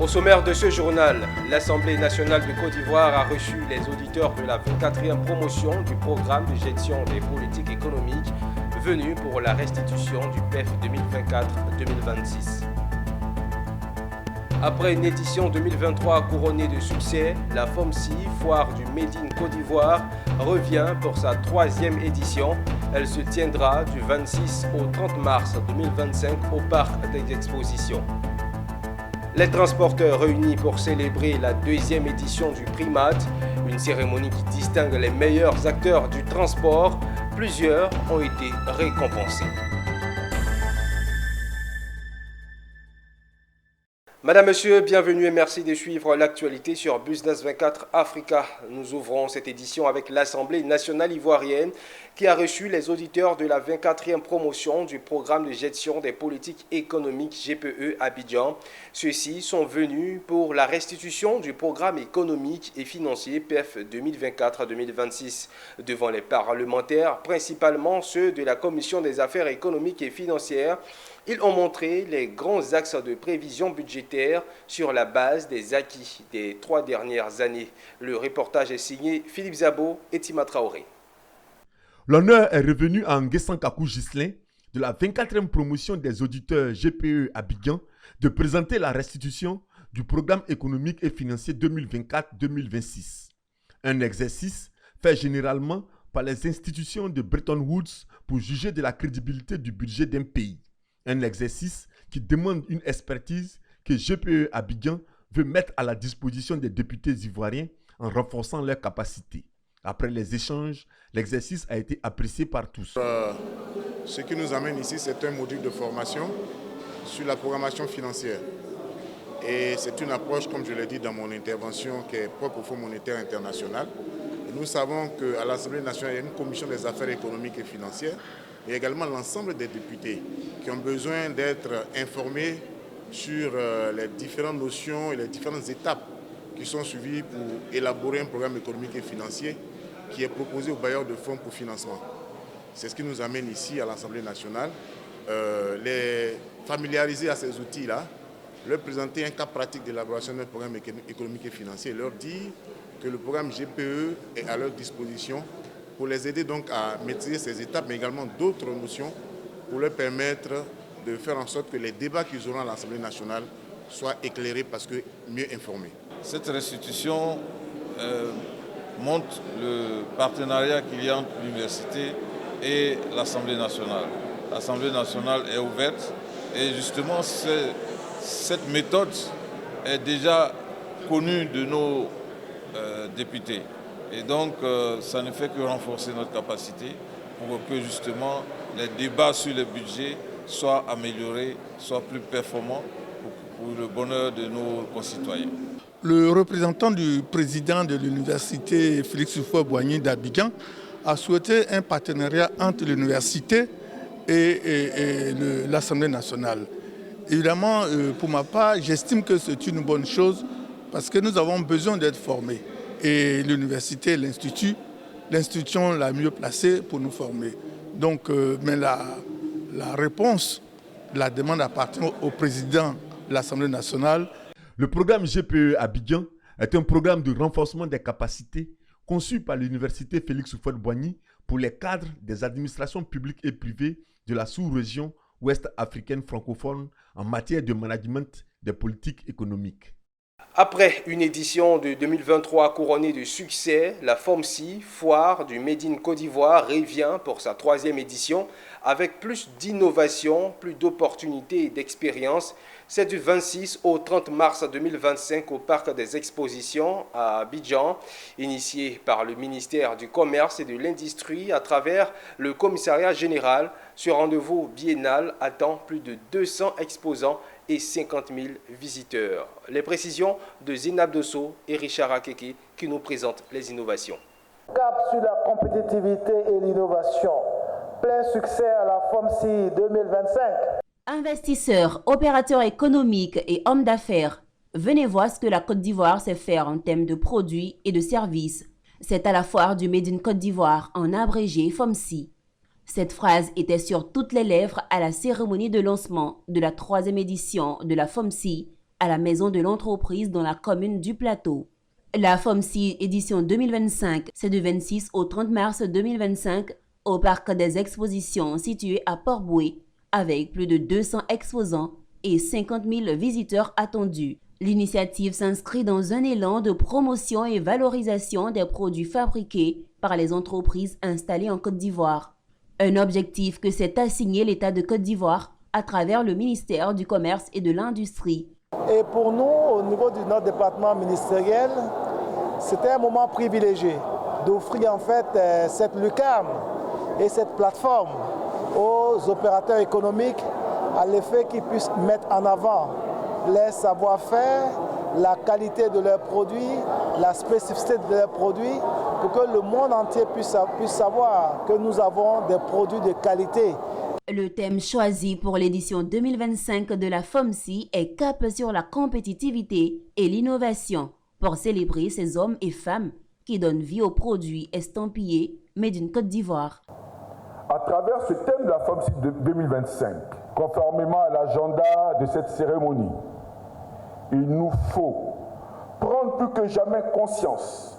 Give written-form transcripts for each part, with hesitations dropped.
Au sommaire de ce journal, l'Assemblée nationale de Côte d'Ivoire a reçu les auditeurs de la 24e promotion du programme de gestion des politiques économiques venus pour la restitution du PEF 2024-2026. Après une édition 2023 couronnée de succès, la FOMCI, foire du Made in Côte d'Ivoire, revient pour sa 3e édition. Elle se tiendra du 26 au 30 mars 2025 au Parc des Expositions. Les transporteurs réunis pour célébrer la 2e édition du Primat, une cérémonie qui distingue les meilleurs acteurs du transport. Plusieurs ont été récompensés. Madame, Monsieur, bienvenue et merci de suivre l'actualité sur Business 24 Africa. Nous ouvrons cette édition avec l'Assemblée nationale ivoirienne qui a reçu les auditeurs de la 24e promotion du programme de gestion des politiques économiques GPE Abidjan. Ceux-ci sont venus pour la restitution du programme économique et financier PEF 2024-2026 devant les parlementaires, principalement ceux de la Commission des affaires économiques et financières. Ils ont montré les grands axes de prévision budgétaire sur la base des acquis des 3 dernières années. Le reportage est signé Philippe Zabo et Tima Traoré. L'honneur est revenu à Nguessan Kakou Ghislain de la 24e promotion des auditeurs GPE Abidjan de présenter la restitution du programme économique et financier 2024-2026. Un exercice fait généralement par les institutions de Bretton Woods pour juger de la crédibilité du budget d'un pays. Un exercice qui demande une expertise que GPE Abidjan veut mettre à la disposition des députés ivoiriens en renforçant leurs capacités. Après les échanges, l'exercice a été apprécié par tous. Ce qui nous amène ici, c'est un module de formation sur la programmation financière. Et c'est une approche, comme je l'ai dit dans mon intervention, qui est propre au Fonds monétaire international. Et nous savons qu'à l'Assemblée nationale, il y a une commission des affaires économiques et financières et également l'ensemble des députés qui ont besoin d'être informés sur les différentes notions et les différentes étapes qui sont suivies pour élaborer un programme économique et financier qui est proposé aux bailleurs de fonds pour financement. C'est ce qui nous amène ici à l'Assemblée nationale, les familiariser à ces outils-là, leur présenter un cas pratique d'élaboration d'un programme économique et financier et leur dire que le programme GPE est à leur disposition pour les aider donc à maîtriser ces étapes, mais également d'autres notions pour leur permettre de faire en sorte que les débats qu'ils auront à l'Assemblée nationale soient éclairés parce que mieux informés. Cette restitution montre le partenariat qu'il y a entre l'université et l'Assemblée nationale. L'Assemblée nationale est ouverte et justement cette méthode est déjà connue de nos députés. Et donc, ça ne fait que renforcer notre capacité pour que justement les débats sur le budget soient améliorés, soient plus performants pour le bonheur de nos concitoyens. Le représentant du président de l'université, Félix Houphouët-Boigny d'Abidjan, a souhaité un partenariat entre l'université et l'Assemblée nationale. Évidemment, pour ma part, j'estime que c'est une bonne chose parce que nous avons besoin d'être formés. Et l'université, l'institution la mieux placée pour nous former. Donc, mais la réponse, la demande appartient au président de l'Assemblée nationale. Le programme GPE Abidjan est un programme de renforcement des capacités conçu par l'université Félix Houphouët-Boigny pour les cadres des administrations publiques et privées de la sous-région ouest africaine francophone en matière de management des politiques économiques. Après une édition de 2023 couronnée de succès, la FOMCI, foire du Made in Côte d'Ivoire, revient pour sa 3e édition avec plus d'innovation, plus d'opportunités et d'expérience. C'est du 26 au 30 mars 2025 au Parc des Expositions à Abidjan, initié par le ministère du Commerce et de l'Industrie à travers le Commissariat général. Ce rendez-vous biennal attend plus de 200 exposants et 50 000 visiteurs. Les précisions de Zinab Dosso et Richard Akeke qui nous présentent les innovations. Cap sur la compétitivité et l'innovation. Plein succès à la FOMCI 2025. Investisseurs, opérateurs économiques et hommes d'affaires, venez voir ce que la Côte d'Ivoire sait faire en termes de produits et de services. C'est à la foire du Made in Côte d'Ivoire, en abrégé FOMCI. Cette phrase était sur toutes les lèvres à la cérémonie de lancement de la 3e édition de la FOMCI à la maison de l'entreprise dans la commune du Plateau. La FOMCI édition 2025, c'est du 26 au 30 mars 2025 au parc des expositions situé à Port-Bouët avec plus de 200 exposants et 50 000 visiteurs attendus. L'initiative s'inscrit dans un élan de promotion et valorisation des produits fabriqués par les entreprises installées en Côte d'Ivoire. Un objectif que s'est assigné l'État de Côte d'Ivoire à travers le ministère du Commerce et de l'Industrie. Et pour nous, au niveau de notre département ministériel, c'était un moment privilégié d'offrir en fait cette lucarne et cette plateforme aux opérateurs économiques à l'effet qu'ils puissent mettre en avant les savoir-faire, la qualité de leurs produits, la spécificité de leurs produits, pour que le monde entier puisse savoir que nous avons des produits de qualité. Le thème choisi pour l'édition 2025 de la FOMCI est Cap sur la compétitivité et l'innovation pour célébrer ces hommes et femmes qui donnent vie aux produits estampillés Made in Côte d'Ivoire. À travers ce thème de la FOMCI de 2025, conformément à l'agenda de cette cérémonie, il nous faut prendre plus que jamais conscience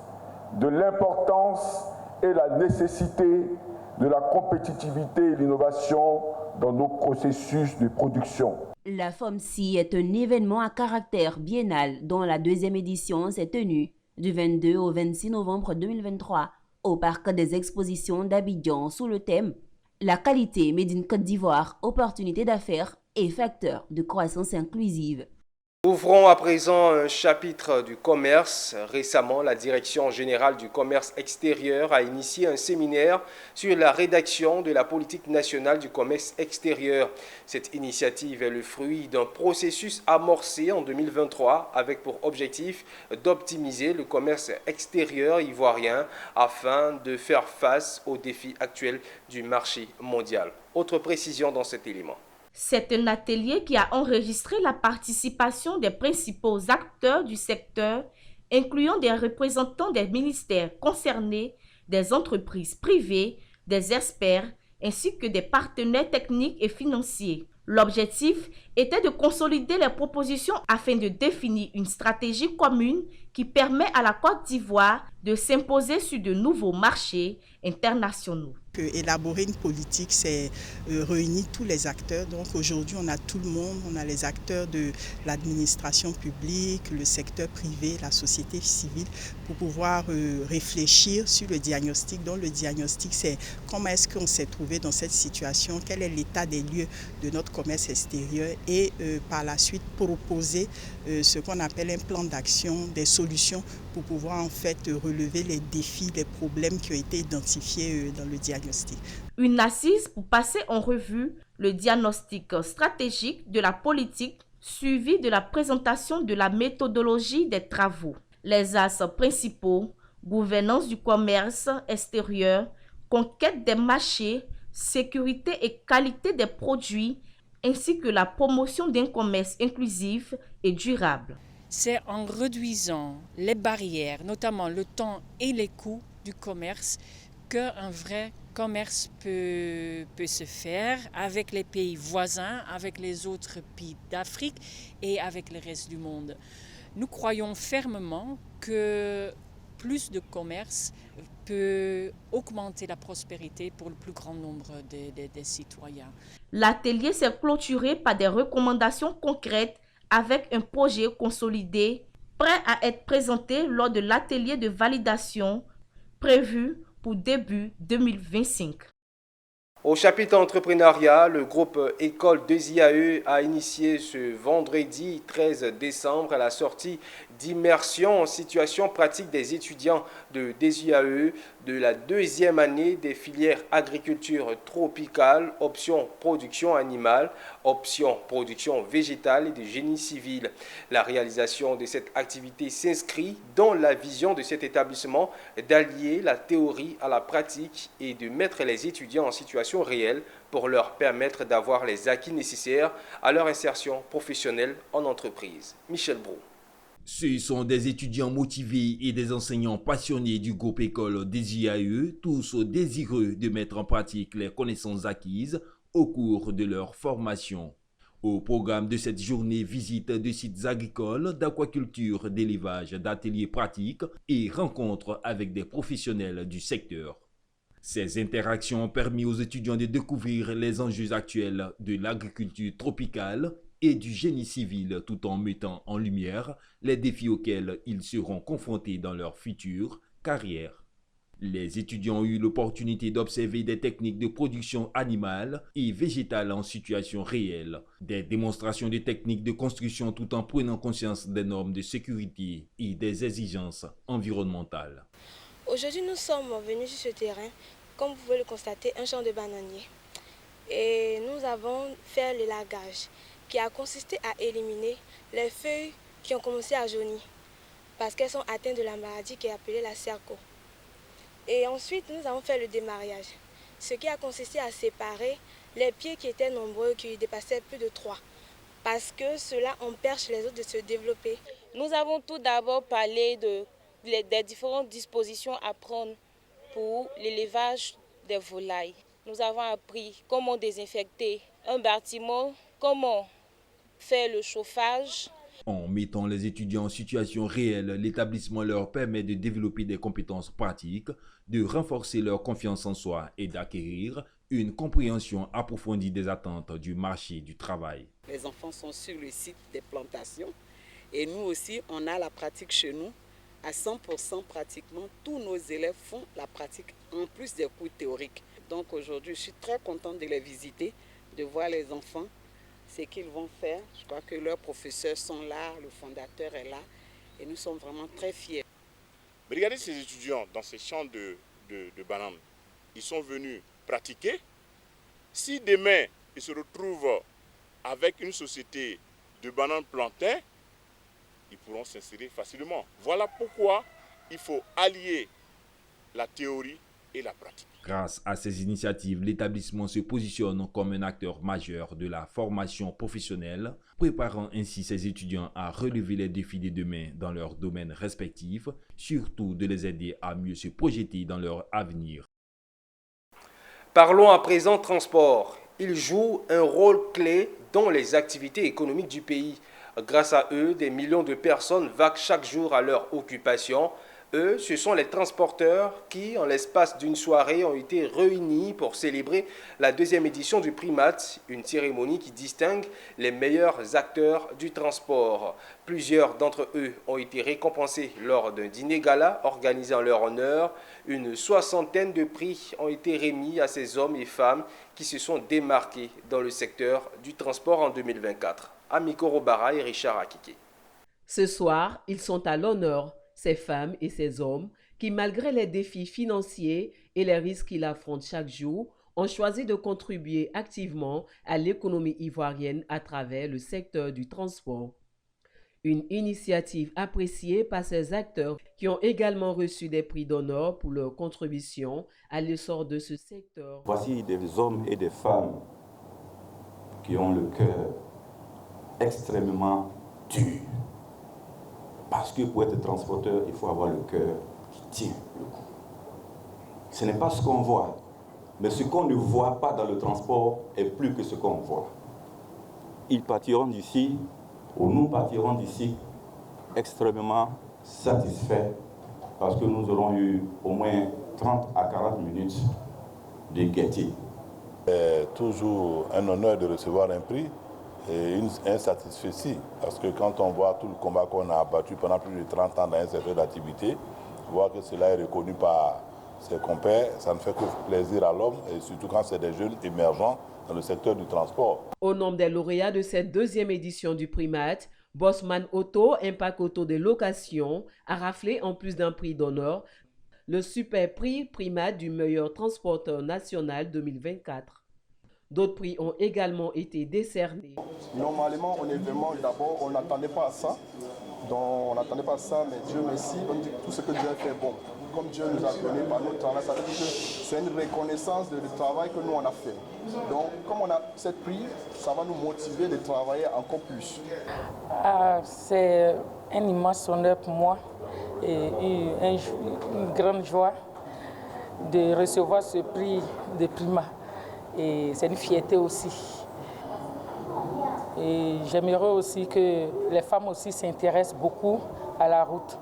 de l'importance et la nécessité de la compétitivité et l'innovation dans nos processus de production. La FOMCI est un événement à caractère biennal dont la deuxième édition s'est tenue du 22 au 26 novembre 2023 au parc des expositions d'Abidjan sous le thème « La qualité Made in Côte d'Ivoire, opportunités d'affaires et facteurs de croissance inclusive ». Ouvrons à présent un chapitre du commerce. Récemment, la Direction générale du commerce extérieur a initié un séminaire sur la rédaction de la politique nationale du commerce extérieur. Cette initiative est le fruit d'un processus amorcé en 2023 avec pour objectif d'optimiser le commerce extérieur ivoirien afin de faire face aux défis actuels du marché mondial. Autre précision dans cet élément. C'est un atelier qui a enregistré la participation des principaux acteurs du secteur, incluant des représentants des ministères concernés, des entreprises privées, des experts, ainsi que des partenaires techniques et financiers. L'objectif était de consolider les propositions afin de définir une stratégie commune qui permet à la Côte d'Ivoire de s'imposer sur de nouveaux marchés internationaux. Élaborer une politique, c'est réunir tous les acteurs. Donc aujourd'hui, on a tout le monde, on a les acteurs de l'administration publique, le secteur privé, la société civile, pour pouvoir réfléchir sur le diagnostic. Donc le diagnostic, c'est comment est-ce qu'on s'est trouvé dans cette situation, quel est l'état des lieux de notre commerce extérieur et par la suite proposer ce qu'on appelle un plan d'action, des solutions pour pouvoir en fait relever les défis, les problèmes qui ont été identifiés dans le diagnostic. Une assise pour passer en revue le diagnostic stratégique de la politique suivi de la présentation de la méthodologie des travaux. Les axes principaux, gouvernance du commerce extérieur, conquête des marchés, sécurité et qualité des produits, ainsi que la promotion d'un commerce inclusif et durable. C'est en réduisant les barrières, notamment le temps et les coûts du commerce, qu'un vrai commerce peut se faire avec les pays voisins, avec les autres pays d'Afrique et avec le reste du monde. Nous croyons fermement que plus de commerce peut augmenter la prospérité pour le plus grand nombre des citoyens. L'atelier s'est clôturé par des recommandations concrètes avec un projet consolidé prêt à être présenté lors de l'atelier de validation prévu pour début 2025. Au chapitre entrepreneuriat, le groupe École 2IAE a initié ce vendredi 13 décembre la sortie d'immersion en situation pratique des étudiants de 2IAE de la deuxième année des filières agriculture tropicale, option production animale, option production végétale et de génie civil. La réalisation de cette activité s'inscrit dans la vision de cet établissement d'allier la théorie à la pratique et de mettre les étudiants en situation réelle pour leur permettre d'avoir les acquis nécessaires à leur insertion professionnelle en entreprise. Michel Brou. Ce sont des étudiants motivés et des enseignants passionnés du groupe École 2IAE, tous désireux de mettre en pratique les connaissances acquises au cours de leur formation. Au programme de cette journée, visite de sites agricoles, d'aquaculture, d'élevage, d'ateliers pratiques et rencontres avec des professionnels du secteur. Ces interactions ont permis aux étudiants de découvrir les enjeux actuels de l'agriculture tropicale et du génie civil tout en mettant en lumière les défis auxquels ils seront confrontés dans leur future carrière. Les étudiants ont eu l'opportunité d'observer des techniques de production animale et végétale en situation réelle, des démonstrations de techniques de construction tout en prenant conscience des normes de sécurité et des exigences environnementales. Aujourd'hui, nous sommes venus sur ce terrain, comme vous pouvez le constater, un champ de bananiers. Et nous avons fait le lagage, qui a consisté à éliminer les feuilles qui ont commencé à jaunir, parce qu'elles sont atteintes de la maladie qui est appelée la cerco. Et ensuite, nous avons fait le démariage, ce qui a consisté à séparer les pieds qui étaient nombreux, qui dépassaient plus de 3, parce que cela empêche les autres de se développer. Nous avons tout d'abord parlé des différentes dispositions à prendre pour l'élevage des volailles. Nous avons appris comment désinfecter un bâtiment, comment faire le chauffage. En mettant les étudiants en situation réelle, l'établissement leur permet de développer des compétences pratiques, de renforcer leur confiance en soi et d'acquérir une compréhension approfondie des attentes du marché du travail. Les enfants sont sur le site des plantations et nous aussi, on a la pratique chez nous. À 100% pratiquement, tous nos élèves font la pratique en plus des cours théoriques. Donc aujourd'hui, je suis très contente de les visiter, de voir les enfants, ce qu'ils vont faire. Je crois que leurs professeurs sont là, le fondateur est là et nous sommes vraiment très fiers. Regardez ces étudiants dans ces champs de bananes. Ils sont venus pratiquer. Si demain, ils se retrouvent avec une société de bananes plantains, ils pourront s'insérer facilement. Voilà pourquoi il faut allier la théorie et la pratique. Grâce à ces initiatives, l'établissement se positionne comme un acteur majeur de la formation professionnelle, préparant ainsi ses étudiants à relever les défis de demain dans leurs domaines respectifs, surtout de les aider à mieux se projeter dans leur avenir. Parlons à présent transport. Ils jouent un rôle clé dans les activités économiques du pays. Grâce à eux, des millions de personnes vaquent chaque jour à leur occupation. Eux, ce sont les transporteurs qui, en l'espace d'une soirée, ont été réunis pour célébrer la 2e édition du Primat, une cérémonie qui distingue les meilleurs acteurs du transport. Plusieurs d'entre eux ont été récompensés lors d'un dîner gala organisé en leur honneur. Une 60aine de prix ont été remis à ces hommes et femmes qui se sont démarqués dans le secteur du transport en 2024. Amiko Robara et Richard Akike. Ce soir, ils sont à l'honneur, ces femmes et ces hommes qui, malgré les défis financiers et les risques qu'ils affrontent chaque jour, ont choisi de contribuer activement à l'économie ivoirienne à travers le secteur du transport. Une initiative appréciée par ces acteurs qui ont également reçu des prix d'honneur pour leur contribution à l'essor de ce secteur. Voici des hommes et des femmes qui ont le cœur extrêmement dur. Parce que pour être transporteur, il faut avoir le cœur qui tient le coup. Ce n'est pas ce qu'on voit, mais ce qu'on ne voit pas dans le transport est plus que ce qu'on voit. Ils partiront d'ici, ou nous partirons d'ici, extrêmement satisfaits parce que nous aurons eu au moins 30 à 40 minutes de gaieté. C'est toujours un honneur de recevoir un prix. Et un satisfait, parce que quand on voit tout le combat qu'on a abattu pendant plus de 30 ans dans un secteur d'activité, voir que cela est reconnu par ses compères, ça ne fait que plaisir à l'homme, et surtout quand c'est des jeunes émergents dans le secteur du transport. Au nom des lauréats de cette 2e édition du Primat, Bosman Auto, Impact Auto de location, a raflé en plus d'un prix d'honneur le super prix Primat du meilleur transporteur national 2024. D'autres prix ont également été décernés. Normalement, honnêtement, d'abord, on n'attendait pas à ça. Donc, on n'attendait pas à ça, mais Dieu merci, on dit que tout ce que Dieu a fait bon. Comme Dieu nous a donné par notre travail, ça veut dire que c'est une reconnaissance du travail que nous on a fait. Donc, comme on a ce prix, ça va nous motiver de travailler encore plus. C'est un immense honneur pour moi et une grande joie de recevoir ce prix de Primat. Et c'est une fierté aussi. Et j'aimerais aussi que les femmes aussi s'intéressent beaucoup à la route,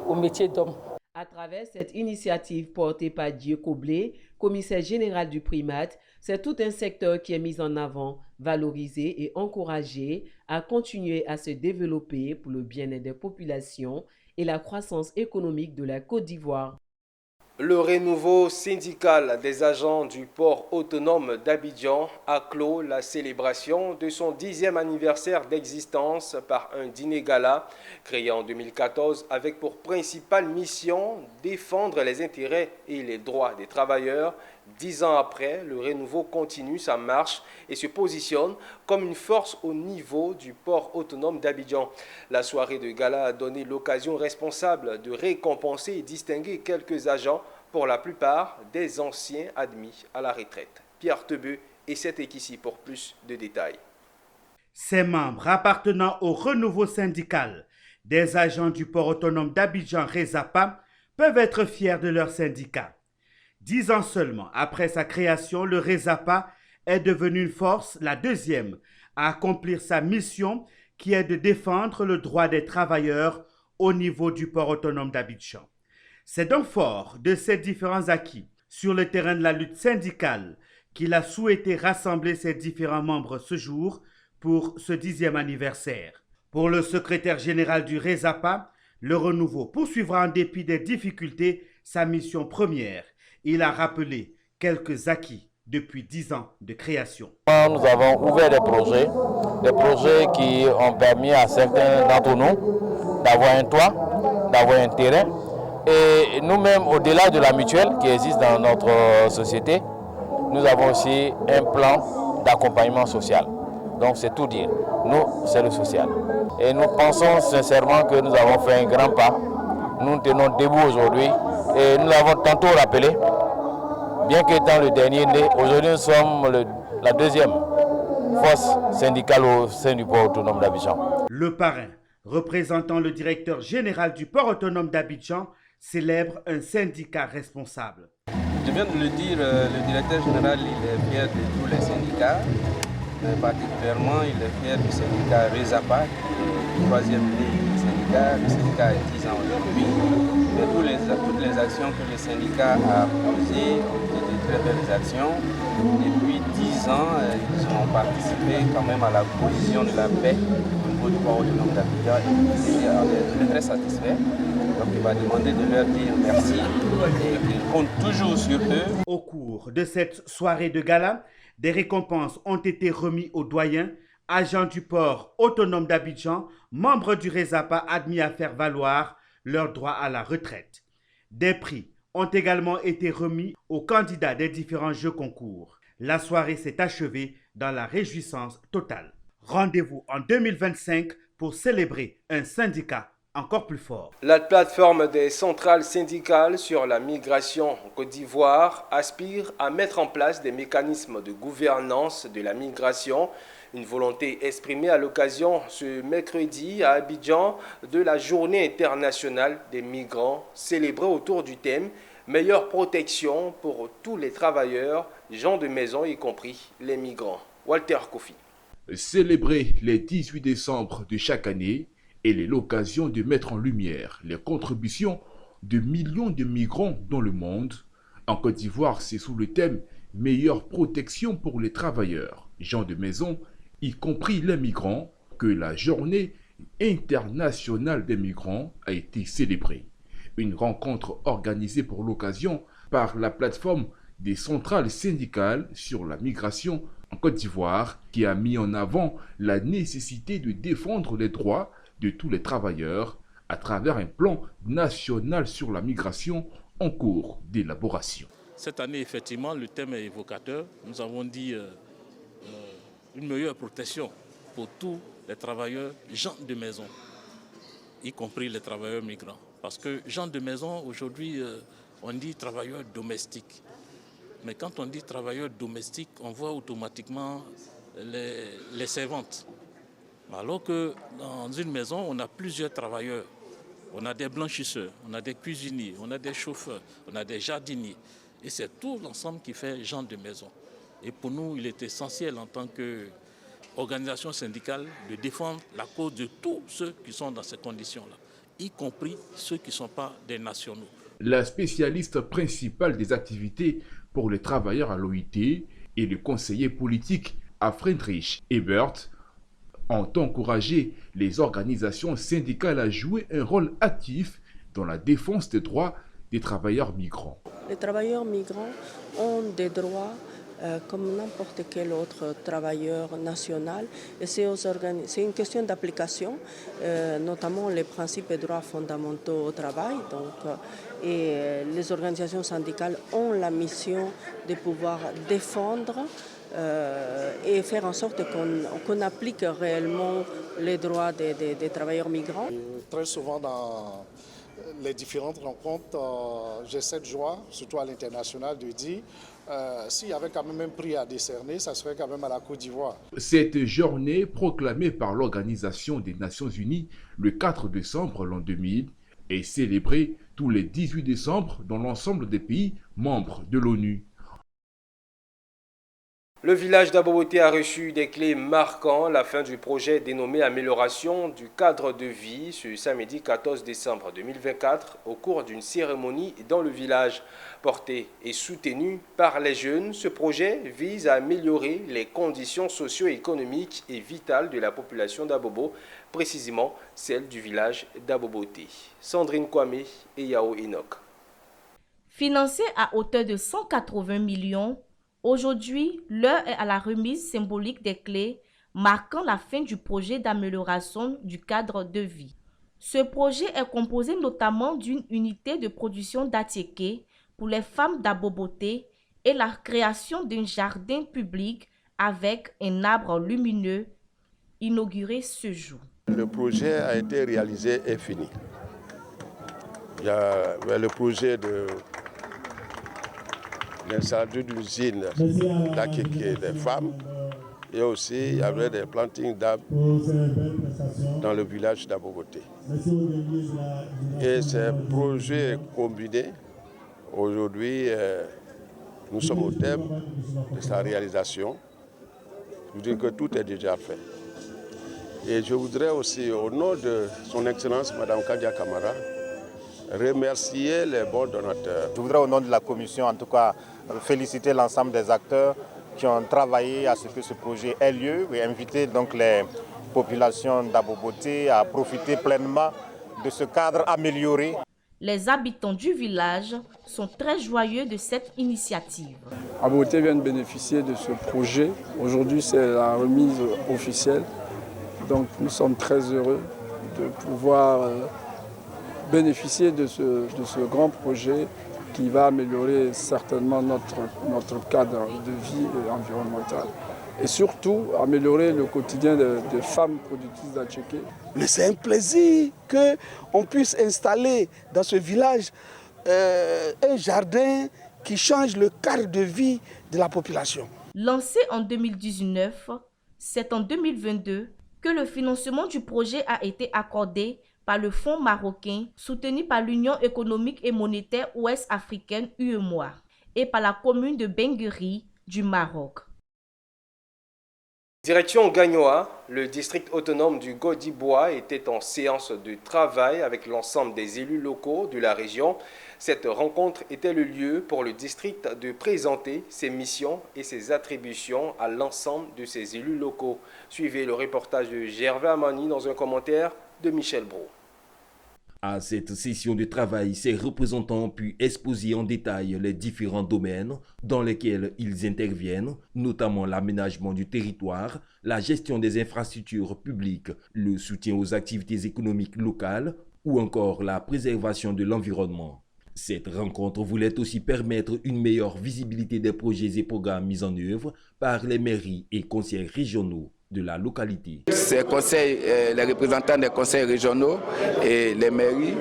au métier d'homme. À travers cette initiative portée par Dieu Coblé, commissaire général du Primat, c'est tout un secteur qui est mis en avant, valorisé et encouragé à continuer à se développer pour le bien-être des populations et la croissance économique de la Côte d'Ivoire. Le renouveau syndical des agents du port autonome d'Abidjan a clos la célébration de son 10e anniversaire d'existence par un dîner gala créé en 2014 avec pour principale mission défendre les intérêts et les droits des travailleurs. 10 ans après, le renouveau continue sa marche et se positionne comme une force au niveau du port autonome d'Abidjan. La soirée de gala a donné l'occasion aux responsables de récompenser et distinguer quelques agents, pour la plupart des anciens admis à la retraite. Pierre Tebeu et cette équipe pour plus de détails. Ces membres appartenant au renouveau syndical des agents du port autonome d'Abidjan RESAPA peuvent être fiers de leur syndicat. 10 ans seulement après sa création, le RESAPA est devenu une force, la deuxième, à accomplir sa mission qui est de défendre le droit des travailleurs au niveau du port autonome d'Abidjan. C'est donc fort de ces différents acquis sur le terrain de la lutte syndicale qu'il a souhaité rassembler ses différents membres ce jour pour ce 10e anniversaire. Pour le secrétaire général du RESAPA, le renouveau poursuivra en dépit des difficultés sa mission première. Il a rappelé quelques acquis depuis 10 ans de création. Nous avons ouvert des projets qui ont permis à certains d'entre nous d'avoir un toit, d'avoir un terrain. Et nous-mêmes, au-delà de la mutuelle qui existe dans notre société, nous avons aussi un plan d'accompagnement social. Donc c'est tout dire. Nous, c'est le social. Et nous pensons sincèrement que nous avons fait un grand pas. Nous tenons debout aujourd'hui et nous l'avons tantôt rappelé. Bien qu'étant le dernier né, aujourd'hui nous sommes la deuxième force syndicale au sein du port autonome d'Abidjan. Le parrain, représentant le directeur général du port autonome d'Abidjan, célèbre un syndicat responsable. Je viens de le dire, le directeur général il est fier de tous les syndicats, particulièrement il est fier du syndicat RESAPA, qui est le troisième syndicat. Le syndicat a 10 ans aujourd'hui. Toutes les actions que le syndicat a posées ont été de très belles actions. Depuis 10 ans, ils ont participé quand même à la position de la paix au niveau du port autonome d'Abidjan et on est très satisfait. Donc il va demander de leur dire merci et qu'ils comptent toujours sur eux. Au cours de cette soirée de gala, des récompenses ont été remises aux doyens, agents du port autonome d'Abidjan, membres du RESAPA admis à faire valoir leur droit à la retraite. Des prix ont également été remis aux candidats des différents jeux concours. La soirée s'est achevée dans la réjouissance totale. Rendez-vous en 2025 pour célébrer un syndicat encore plus fort. La plateforme des centrales syndicales sur la migration en Côte d'Ivoire aspire à mettre en place des mécanismes de gouvernance de la migration. Une volonté exprimée à l'occasion ce mercredi à Abidjan de la Journée internationale des migrants, célébrée autour du thème « Meilleure protection pour tous les travailleurs, gens de maison y compris les migrants ». Walter Kofi. Célébrer les 18 décembre de chaque année, elle est l'occasion de mettre en lumière les contributions de millions de migrants dans le monde. En Côte d'Ivoire, c'est sous le thème « Meilleure protection pour les travailleurs, gens de maison, y compris les migrants » que la Journée internationale des migrants a été célébrée. Une rencontre organisée pour l'occasion par la plateforme des centrales syndicales sur la migration en Côte d'Ivoire qui a mis en avant la nécessité de défendre les droits de tous les travailleurs à travers un plan national sur la migration en cours d'élaboration. Cette année, effectivement, le thème est évocateur. Nous avons dit une meilleure protection pour tous les travailleurs gens de maison, y compris les travailleurs migrants. Parce que gens de maison, aujourd'hui, on dit travailleurs domestiques. Mais quand on dit travailleurs domestiques, on voit automatiquement les servantes. Alors que dans une maison, on a plusieurs travailleurs. On a des blanchisseurs, on a des cuisiniers, on a des chauffeurs, on a des jardiniers. Et c'est tout l'ensemble qui fait gens de maison. Et pour nous, il est essentiel en tant que organisations syndicales de défendre la cause de tous ceux qui sont dans ces conditions-là, y compris ceux qui ne sont pas des nationaux. La spécialiste principale des activités pour les travailleurs à l'OIT et le conseiller politique à Friedrich Ebert ont encouragé les organisations syndicales à jouer un rôle actif dans la défense des droits des travailleurs migrants. Les travailleurs migrants ont des droits comme n'importe quel autre travailleur national. Et c'est une question d'application, notamment les principes et droits fondamentaux au travail. Et les organisations syndicales ont la mission de pouvoir défendre et faire en sorte qu'on applique réellement les droits des travailleurs migrants. Très souvent dans les différentes rencontres, j'ai cette joie, surtout à l'international, de dire s'il y avait quand même un prix à décerner, ça serait quand même à la Côte d'Ivoire. Cette journée, proclamée par l'Organisation des Nations Unies le 4 décembre l'an 2000, est célébrée tous les 18 décembre dans l'ensemble des pays membres de l'ONU. Le village d'Aboboté a reçu des clés marquant la fin du projet dénommé Amélioration du cadre de vie ce samedi 14 décembre 2024 au cours d'une cérémonie dans le village. Porté et soutenu par les jeunes, ce projet vise à améliorer les conditions socio-économiques et vitales de la population d'Abobo, précisément celle du village d'Aboboté. Sandrine Kwame et Yao Enoch. Financé à hauteur de 180 millions, aujourd'hui, l'heure est à la remise symbolique des clés marquant la fin du projet d'amélioration du cadre de vie. Ce projet est composé notamment d'une unité de production d'Atiéké pour les femmes d'Aboboté et la création d'un jardin public avec un arbre lumineux inauguré ce jour. Le projet a été réalisé et fini. Il y a le projet d'installation d'une usine d'Atiéké des femmes et aussi il y avait des plantings d'arbres dans le village d'Aboboté. Et ces projets combinés, aujourd'hui, nous sommes au terme de sa réalisation. Je veux dire que tout est déjà fait. Et je voudrais aussi, au nom de son Excellence, Mme Kadia Camara, remercier les bons donateurs. Je voudrais, au nom de la Commission, en tout cas, féliciter l'ensemble des acteurs qui ont travaillé à ce que ce projet ait lieu et inviter donc les populations d'Aboboté à profiter pleinement de ce cadre amélioré. Les habitants du village sont très joyeux de cette initiative. Aboboté vient de bénéficier de ce projet. Aujourd'hui, c'est la remise officielle. Donc nous sommes très heureux de pouvoir bénéficier de ce grand projet qui va améliorer certainement notre cadre de vie environnemental et surtout améliorer le quotidien des femmes productrices d'Atiéké. C'est un plaisir qu'on puisse installer dans ce village un jardin qui change le cadre de vie de la population. Lancé en 2019, c'est en 2022 que le financement du projet a été accordé par le Fonds marocain soutenu par l'Union économique et monétaire ouest-africaine UEMOA et par la commune de Bengueri du Maroc. Direction Gagnoa, le district autonome du Godibois était en séance de travail avec l'ensemble des élus locaux de la région. Cette rencontre était le lieu pour le district de présenter ses missions et ses attributions à l'ensemble de ses élus locaux. Suivez le reportage de Gervais Amani dans un commentaire de Michel Brault. À cette session de travail, ces représentants ont pu exposer en détail les différents domaines dans lesquels ils interviennent, notamment l'aménagement du territoire, la gestion des infrastructures publiques, le soutien aux activités économiques locales ou encore la préservation de l'environnement. Cette rencontre voulait aussi permettre une meilleure visibilité des projets et programmes mis en œuvre par les mairies et conseils régionaux de la localité. Ces conseils, les représentants des conseils régionaux et les mairies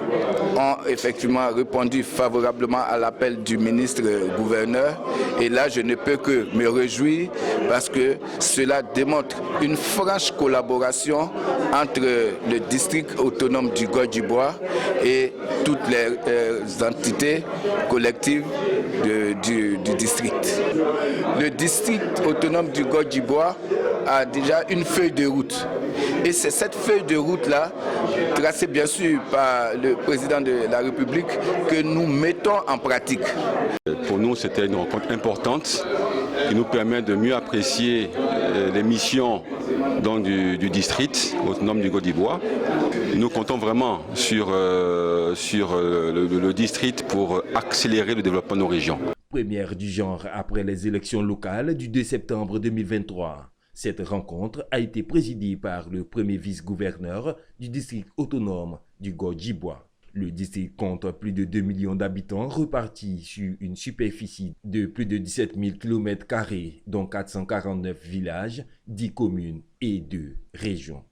ont effectivement répondu favorablement à l'appel du ministre-gouverneur. Et là, je ne peux que me réjouir parce que cela démontre une franche collaboration entre le district autonome du Godibois et toutes les entités collectives du district. Le district autonome du Godibois a déjà une feuille de route. Et c'est cette feuille de route-là, tracée bien sûr par le président de la République, que nous mettons en pratique. Pour nous, c'était une rencontre importante qui nous permet de mieux apprécier les missions donc, du district autonome du Côte d'Ivoire. Nous comptons vraiment sur le district pour accélérer le développement de nos régions. Première du genre après les élections locales du 2 septembre 2023. Cette rencontre a été présidée par le premier vice-gouverneur du district autonome du Côte d'Ivoire. Le district compte plus de 2 millions d'habitants repartis sur une superficie de plus de 17 000 km², dont 449 villages, 10 communes et 2 régions.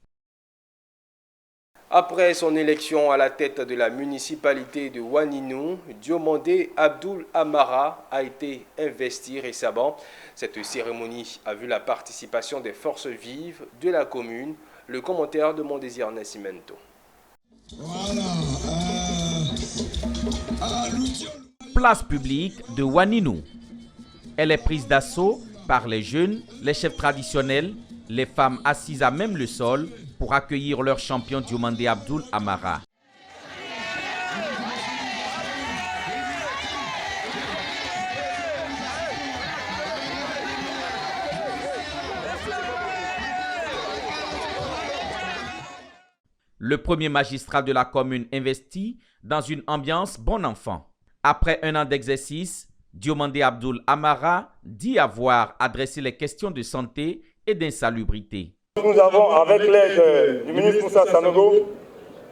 Après son élection à la tête de la municipalité de Ouaninou, Diomandé Abdoul Amara a été investi récemment. Cette cérémonie a vu la participation des forces vives de la commune. Le commentaire de Mondésir Nascimento. Place publique de Ouaninou. Elle est prise d'assaut par les jeunes, les chefs traditionnels, les femmes assises à même le sol pour accueillir leur champion Diomandé Abdoul Amara. Le premier magistrat de la commune investi dans une ambiance bon enfant. Après un an d'exercice, Diomandé Abdoul Amara dit avoir adressé les questions de santé et d'insalubrité. Nous avons, avec l'aide du ministre Moussa Sanogo,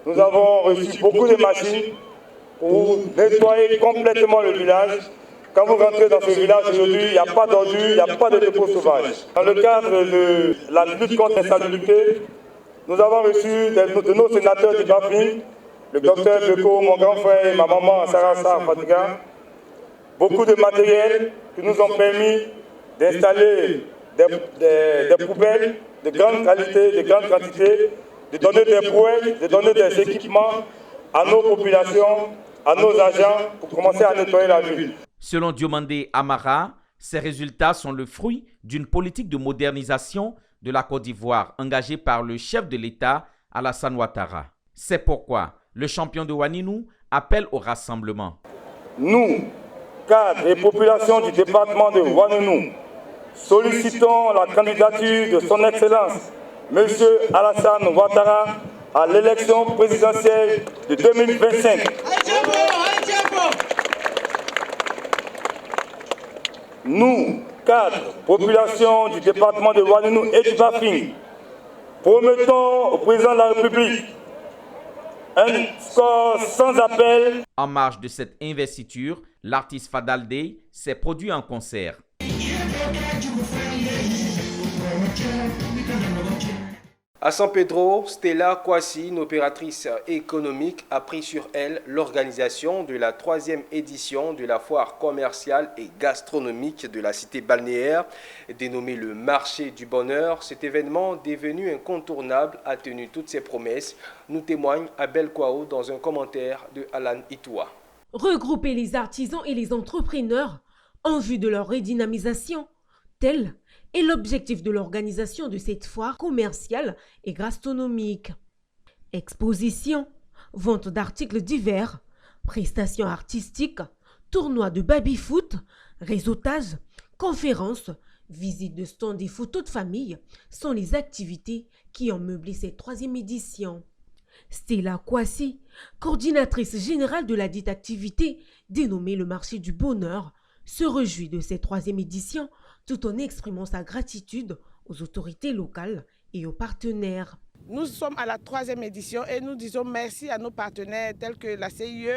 nous avons reçu beaucoup de machines pour nettoyer complètement le village. Quand vous rentrez dans ce village aujourd'hui, il n'y a pas d'ordures, il n'y a pas de dépôts sauvages. Dans le cadre de la lutte contre l'insalubrité, nous avons reçu de nos sénateurs du BAFI, le docteur Beko, mon grand frère et ma maman Sarah Fatiga, beaucoup de matériel qui nous ont permis d'installer des poubelles de grande qualité, de grande quantité, de donner des brouettes, de donner des équipements à nos populations, à nos agents pour commencer à nettoyer la ville. Selon Diomandé Amara, ces résultats sont le fruit d'une politique de modernisation de la Côte d'Ivoire engagée par le chef de l'État, Alassane Ouattara. C'est pourquoi le champion de Ouaninou appelle au rassemblement. Nous, cadres et populations du département de Ouaninou, sollicitons la candidature de son Excellence, M. Alassane Ouattara, à l'élection présidentielle de 2025. Nous, cadres, population du département de Ouaninou et du Bafing, promettons au président de la République un score sans appel. En marge de cette investiture, l'artiste Fadal Dey s'est produit en concert. À San Pedro, Stella Kwasi, une opératrice économique, a pris sur elle l'organisation de la 3e édition de la foire commerciale et gastronomique de la cité balnéaire, dénommée le marché du bonheur. Cet événement, devenu incontournable, a tenu toutes ses promesses, nous témoigne Abel Kwao dans un commentaire de Alan Itoua. Regrouper les artisans et les entrepreneurs en vue de leur redynamisation, tel est l'objectif de l'organisation de cette foire commerciale et gastronomique. Exposition, vente d'articles divers, prestations artistiques, tournois de baby-foot, réseautage, conférences, visites de stands et photos de famille sont les activités qui ont meublé cette 3e édition. Stella Kwasi, coordinatrice générale de la dite activité dénommée le marché du bonheur, se réjouit de cette 3e édition tout en exprimant sa gratitude aux autorités locales et aux partenaires. Nous sommes à la 3e édition et nous disons merci à nos partenaires tels que la CIE,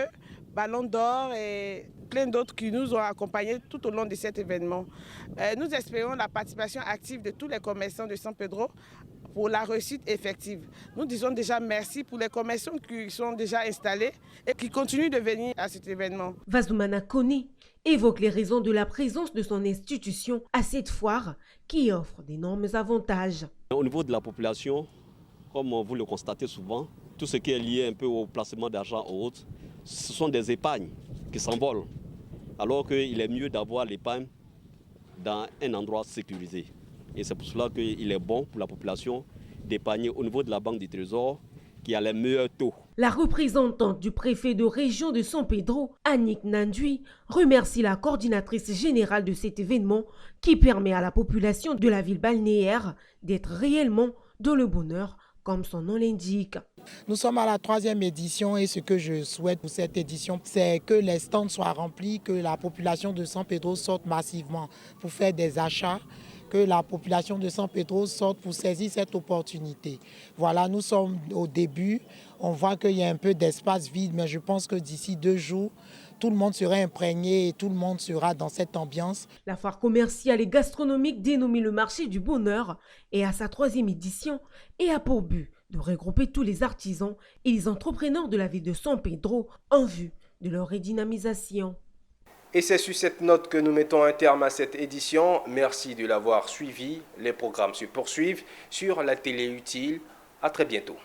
Ballon d'Or et plein d'autres qui nous ont accompagnés tout au long de cet événement. Nous espérons la participation active de tous les commerçants de San Pedro pour la réussite effective. Nous disons déjà merci pour les commerçants qui sont déjà installés et qui continuent de venir à cet événement. Vazoumana Kone évoque les raisons de la présence de son institution à cette foire qui offre d'énormes avantages. Au niveau de la population, comme vous le constatez souvent, tout ce qui est lié un peu au placement d'argent ou autre, ce sont des épargnes qui s'envolent, alors qu'il est mieux d'avoir l'épargne dans un endroit sécurisé. Et c'est pour cela qu'il est bon pour la population d'épargner au niveau de la Banque du Trésor qui a les meilleurs taux. La représentante du préfet de région de San Pedro, Annick Nandui, remercie la coordinatrice générale de cet événement qui permet à la population de la ville balnéaire d'être réellement dans le bonheur, comme son nom l'indique. Nous sommes à la 3e édition et ce que je souhaite pour cette édition, c'est que les stands soient remplis, que la population de San Pedro sorte massivement pour faire des achats, que la population de San Pedro sorte pour saisir cette opportunité. Voilà, nous sommes au début, on voit qu'il y a un peu d'espace vide, mais je pense que d'ici 2 jours, tout le monde sera imprégné et tout le monde sera dans cette ambiance. La foire commerciale et gastronomique dénommée le marché du bonheur est à sa 3e édition et a pour but de regrouper tous les artisans et les entrepreneurs de la ville de San Pedro en vue de leur redynamisation. Et c'est sur cette note que nous mettons un terme à cette édition. Merci de l'avoir suivi. Les programmes se poursuivent sur la télé utile. À très bientôt.